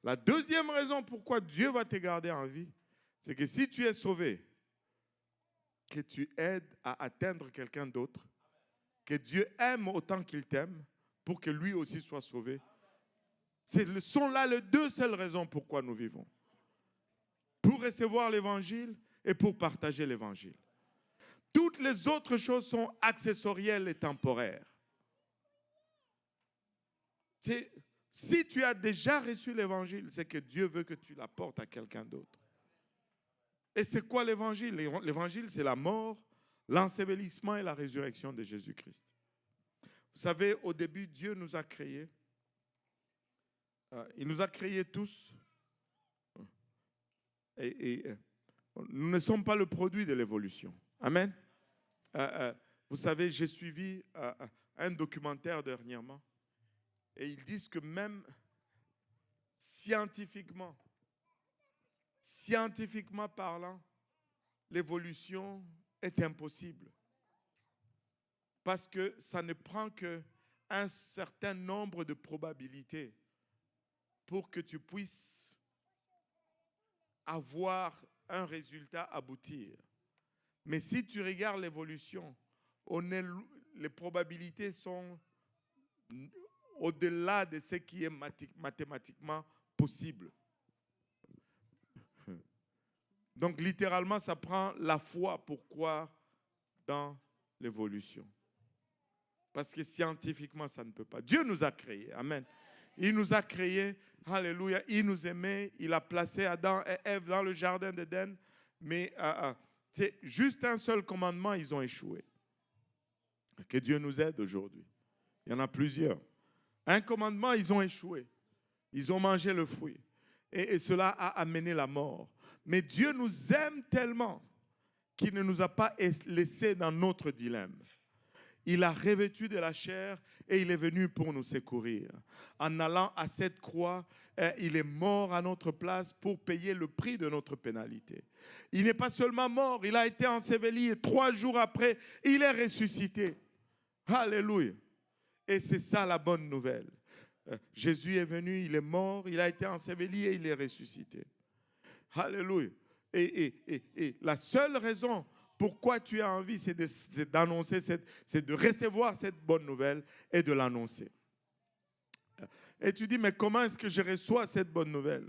La deuxième raison pourquoi Dieu va te garder en vie, c'est que si tu es sauvé, que tu aides à atteindre quelqu'un d'autre, que Dieu aime autant qu'il t'aime pour que lui aussi soit sauvé. Ce sont là les deux seules raisons pourquoi nous vivons. Pour recevoir l'évangile et pour partager l'évangile. Toutes les autres choses sont accessorielles et temporaires. Si tu as déjà reçu l'évangile, c'est que Dieu veut que tu l'apportes à quelqu'un d'autre. Et c'est quoi l'évangile? L'évangile, c'est la mort, l'ensevelissement et la résurrection de Jésus-Christ. Vous savez, au début, Dieu nous a créés. Il nous a créés tous. Et nous ne sommes pas le produit de l'évolution. Amen. Vous savez, j'ai suivi un documentaire dernièrement. Et ils disent que même scientifiquement parlant, l'évolution est impossible. Parce que ça ne prend qu'un certain nombre de probabilités pour que tu puisses avoir un résultat aboutir. Mais si tu regardes l'évolution, les probabilités sont au-delà de ce qui est mathématiquement possible. Donc, littéralement, ça prend la foi pour croire dans l'évolution. Parce que scientifiquement, ça ne peut pas. Dieu nous a créés. Amen. Il nous a créés. Alléluia. Il nous aimait. Il a placé Adam et Ève dans le jardin d'Éden. Mais c'est juste un seul commandement, ils ont échoué. Que Dieu nous aide aujourd'hui. Il y en a plusieurs. Un commandement, ils ont échoué. Ils ont mangé le fruit. Et cela a amené la mort. Mais Dieu nous aime tellement qu'il ne nous a pas laissés dans notre dilemme. Il a revêtu de la chair et il est venu pour nous secourir. En allant à cette croix, il est mort à notre place pour payer le prix de notre pénalité. Il n'est pas seulement mort, il a été enseveli et 3 jours après, il est ressuscité. Alléluia. Et c'est ça la bonne nouvelle. Jésus est venu, il est mort, il a été enseveli et il est ressuscité. Alléluia. Et la seule raison pourquoi tu as envie, c'est d'annoncer, c'est de recevoir cette bonne nouvelle et de l'annoncer. Et tu dis, mais comment est-ce que je reçois cette bonne nouvelle?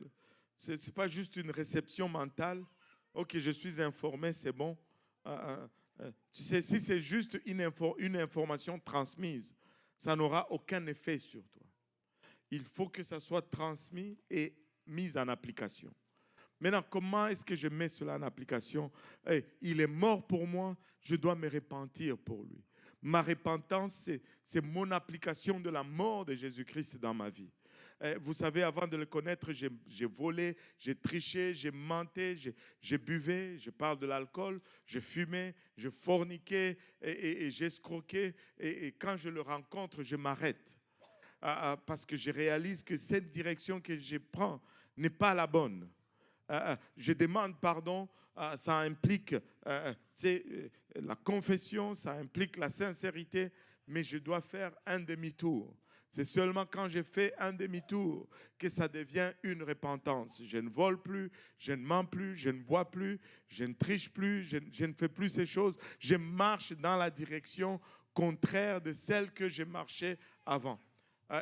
Ce n'est pas juste une réception mentale. Ok, je suis informé, c'est bon. Tu sais, si c'est juste une information transmise, ça n'aura aucun effet sur toi. Il faut que ça soit transmis et mis en application. Maintenant, comment est-ce que je mets cela en application? Il est mort pour moi, je dois me repentir pour lui. Ma repentance, c'est mon application de la mort de Jésus-Christ dans ma vie. Vous savez, avant de le connaître, j'ai volé, j'ai triché, j'ai menté, j'ai buvé, je parle de l'alcool, je fumais, je forniquais et j'escroquais. Et quand je le rencontre, je m'arrête. Parce que je réalise que cette direction que je prends n'est pas la bonne. Je demande pardon, ça implique la confession, ça implique la sincérité, mais je dois faire un demi-tour. C'est seulement quand j'ai fait un demi-tour que ça devient une repentance. Je ne vole plus, je ne mens plus, je ne bois plus, je ne triche plus, je ne fais plus ces choses. Je marche dans la direction contraire de celle que je marchais avant.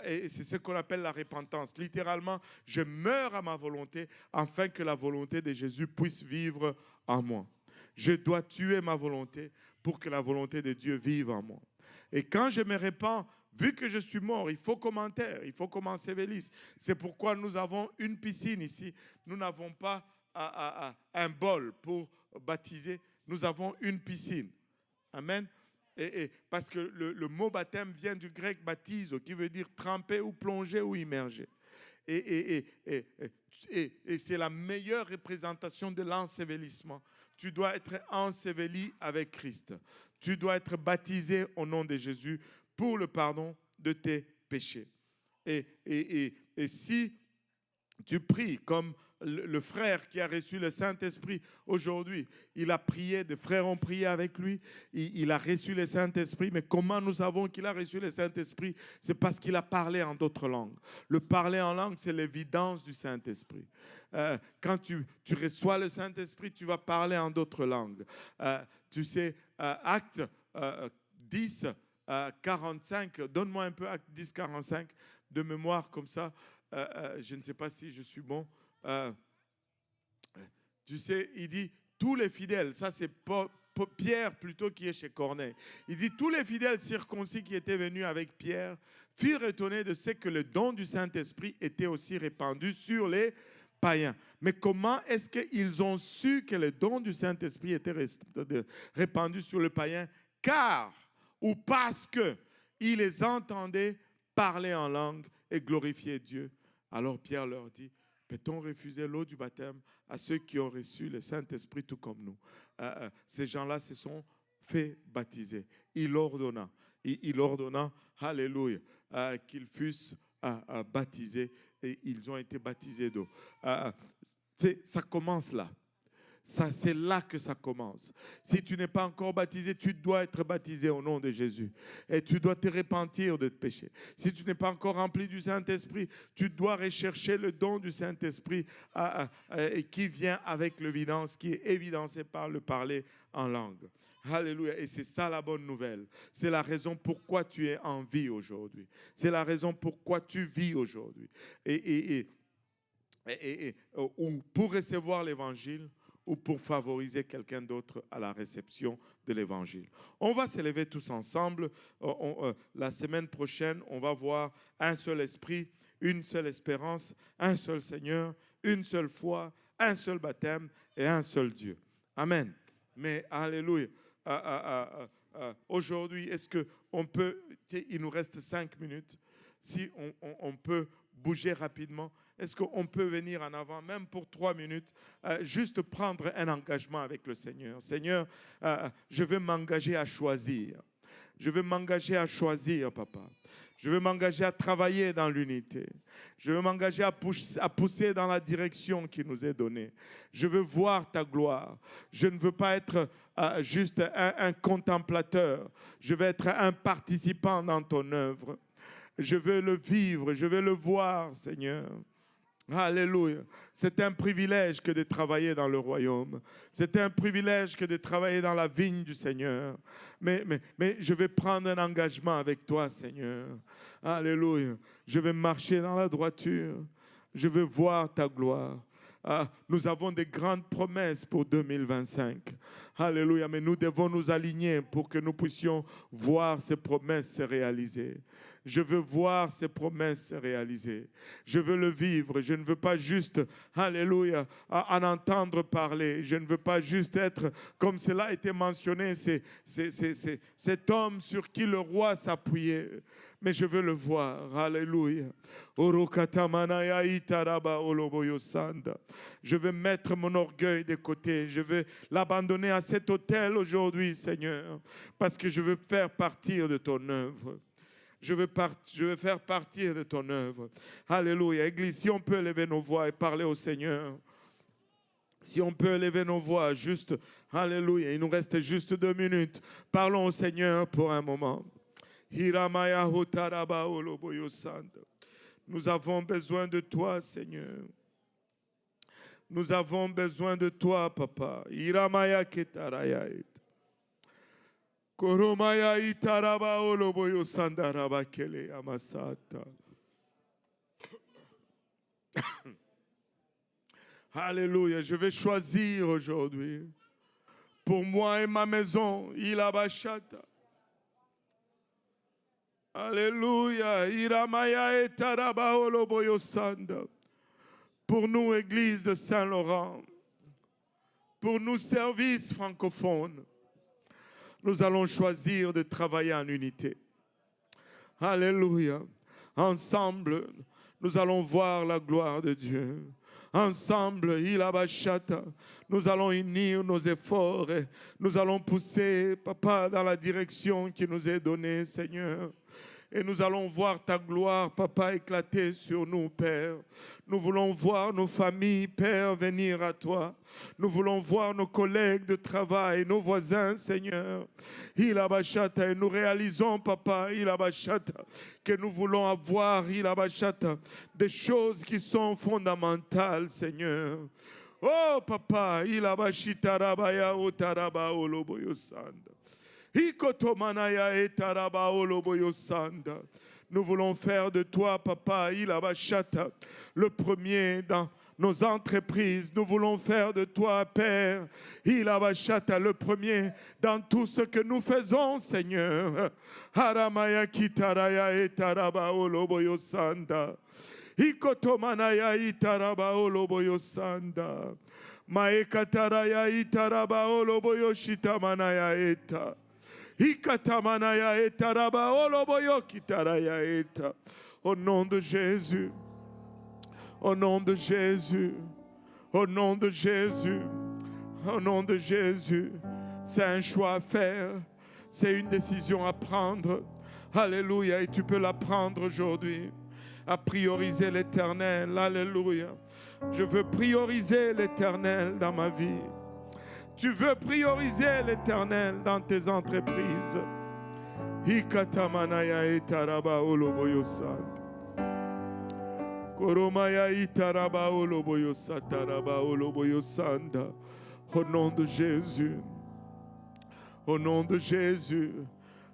Et c'est ce qu'on appelle la repentance. Littéralement, je meurs à ma volonté afin que la volonté de Jésus puisse vivre en moi. Je dois tuer ma volonté pour que la volonté de Dieu vive en moi. Et quand je me répands, vu que je suis mort, il faut qu'on m'enterre, il faut qu'on m'ensevelisse. C'est pourquoi nous avons une piscine ici. Nous n'avons pas un bol pour baptiser. Nous avons une piscine. Amen. Parce que le mot baptême vient du grec baptizo, qui veut dire tremper ou plonger ou immerger. Et c'est la meilleure représentation de l'ensevelissement. Tu dois être enseveli avec Christ. Tu dois être baptisé au nom de Jésus pour le pardon de tes péchés. Et si tu pries comme le frère qui a reçu le Saint-Esprit aujourd'hui, il a prié, des frères ont prié avec lui, il a reçu le Saint-Esprit. Mais comment nous savons qu'il a reçu le Saint-Esprit? C'est parce qu'il a parlé en d'autres langues. Le parler en langue, c'est l'évidence du Saint-Esprit. Quand tu reçois le Saint-Esprit, tu vas parler en d'autres langues. Tu sais, Acte 10, 45, donne-moi un peu Acte 10, 45 de mémoire comme ça. Je ne sais pas si je suis bon. Tu sais, il dit tous les fidèles, ça c'est Pierre plutôt qui est chez Corneille. Il dit tous les fidèles circoncis qui étaient venus avec Pierre furent étonnés de ce que le don du Saint-Esprit était aussi répandu sur les païens. Mais comment est-ce qu'ils ont su que le don du Saint-Esprit était répandu sur les païens? Car ou parce qu'ils les entendaient parler en langue et glorifier Dieu. Alors Pierre leur dit, peut-on refuser l'eau du baptême à ceux qui ont reçu le Saint-Esprit tout comme nous? Ces gens-là se sont fait baptiser. Il ordonna, alléluia, qu'ils fussent baptisés et ils ont été baptisés d'eau. Ça commence là. Ça, c'est là que ça commence. Si tu n'es pas encore baptisé, tu dois être baptisé au nom de Jésus. Et tu dois te repentir de tes péchés. Si tu n'es pas encore rempli du Saint-Esprit, tu dois rechercher le don du Saint-Esprit qui vient avec l'évidence, qui est évidencé par le parler en langue. Alléluia. Et c'est ça la bonne nouvelle. C'est la raison pourquoi tu es en vie aujourd'hui. C'est la raison pourquoi tu vis aujourd'hui. Ou pour recevoir l'évangile, ou pour favoriser quelqu'un d'autre à la réception de l'évangile. On va s'élever tous ensemble. La semaine prochaine, on va voir un seul esprit, une seule espérance, un seul Seigneur, une seule foi, un seul baptême et un seul Dieu. Amen. Mais alléluia. Aujourd'hui, est-ce qu'on peut, il nous reste 5 minutes, si on peut bouger rapidement, est-ce qu'on peut venir en avant, même pour 3 minutes, juste prendre un engagement avec le Seigneur. Seigneur, je veux m'engager à choisir. Je veux m'engager à choisir, papa. Je veux m'engager à travailler dans l'unité. Je veux m'engager à pousser dans la direction qui nous est donnée. Je veux voir ta gloire. Je ne veux pas être juste un contemplateur. Je veux être un participant dans ton œuvre. Je veux le vivre, je veux le voir, Seigneur. Alléluia. C'est un privilège que de travailler dans le royaume. C'est un privilège que de travailler dans la vigne du Seigneur. Mais je vais prendre un engagement avec toi, Seigneur. Alléluia. Je vais marcher dans la droiture. Je veux voir ta gloire. Nous avons des grandes promesses pour 2025. Alléluia. Mais nous devons nous aligner pour que nous puissions voir ces promesses se réaliser. Je veux voir ces promesses se réaliser. Je veux le vivre. Je ne veux pas juste, alléluia, en entendre parler. Je ne veux pas juste être, comme cela a été mentionné, cet homme sur qui le roi s'appuyait. Mais je veux le voir. Alléluia. Je veux mettre mon orgueil de côté. Je veux l'abandonner à cet autel aujourd'hui, Seigneur, parce que je veux faire partir de ton œuvre. Je veux faire partir de ton œuvre. Alléluia. Église, si on peut élever nos voix et parler au Seigneur. Si on peut élever nos voix, juste, alléluia. Il nous reste juste 2 minutes. Parlons au Seigneur pour un moment. Nous avons besoin de toi, Seigneur. Nous avons besoin de toi, Papa. Hiramaya ketarayait. Koromaya itaraba oloboyo sandaraba kele amasata. Alléluia, je vais choisir aujourd'hui. Pour moi et ma maison, ilabashata. Alléluia, iramaya itaraba oloboyo sanda. Pour nous, Église de Saint-Laurent, pour nous, services francophones, nous allons choisir de travailler en unité. Alléluia. Ensemble, nous allons voir la gloire de Dieu. Ensemble, nous allons unir nos efforts et nous allons pousser, Papa, dans la direction qui nous est donnée, Seigneur. Et nous allons voir ta gloire, Papa, éclater sur nous, Père. Nous voulons voir nos familles, Père, venir à toi. Nous voulons voir nos collègues de travail, nos voisins, Seigneur. Et nous réalisons, Papa, que nous voulons avoir, des choses qui sont fondamentales, Seigneur. Oh, Papa, nous voulons faire de toi, Papa, le premier dans nos entreprises. Nous voulons faire de toi, Père, le premier dans tout ce que nous faisons, Seigneur. Haramaya kitaraya etaraba oloboyo sanda. Ikotomanaya itaraba oloboyo sanda. Maekataraya itaraba oloboyo shitamanaya eta. Au nom de Jésus, au nom de Jésus, au nom de Jésus, au nom de Jésus, c'est un choix à faire, c'est une décision à prendre. Alléluia, et tu peux la prendre aujourd'hui, à prioriser l'Éternel. Alléluia, je veux prioriser l'Éternel dans ma vie. Tu veux prioriser l'Éternel dans tes entreprises. Hikatamanaya itaraba oloboyo sanda. Koromaya itaraba oloboyo sataraba oloboyo sanda. Au nom de Jésus. Au nom de Jésus.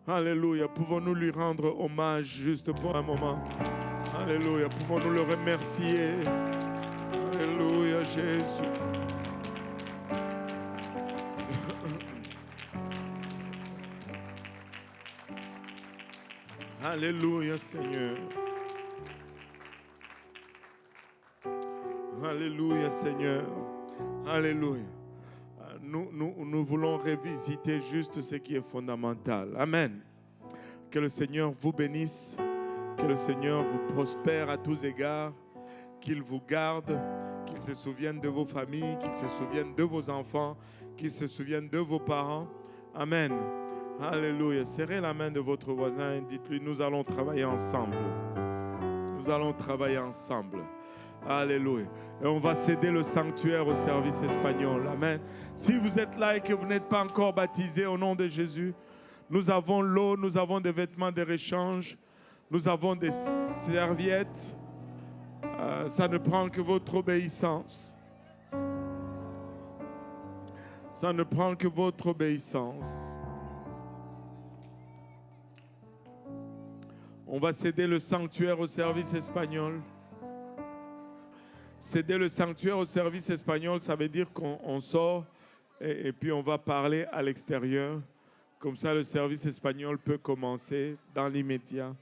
Alléluia. Pouvons-nous lui rendre hommage juste pour un moment? Alléluia. Pouvons-nous le remercier? Alléluia, Jésus. Alléluia, Seigneur. Alléluia, Seigneur. Alléluia. Nous voulons revisiter juste ce qui est fondamental. Amen. Que le Seigneur vous bénisse. Que le Seigneur vous prospère à tous égards. Qu'il vous garde. Qu'il se souvienne de vos familles. Qu'il se souvienne de vos enfants. Qu'il se souvienne de vos parents. Amen. Alléluia. Serrez la main de votre voisin et dites-lui, nous allons travailler ensemble. Nous allons travailler ensemble. Alléluia. Et on va céder le sanctuaire au service espagnol. Amen. Si vous êtes là et que vous n'êtes pas encore baptisé au nom de Jésus, nous avons l'eau, nous avons des vêtements de réchange, nous avons des serviettes. Ça ne prend que votre obéissance. Ça ne prend que votre obéissance. On va céder le sanctuaire au service espagnol. Céder le sanctuaire au service espagnol, ça veut dire qu'on sort et puis on va parler à l'extérieur. Comme ça, le service espagnol peut commencer dans l'immédiat.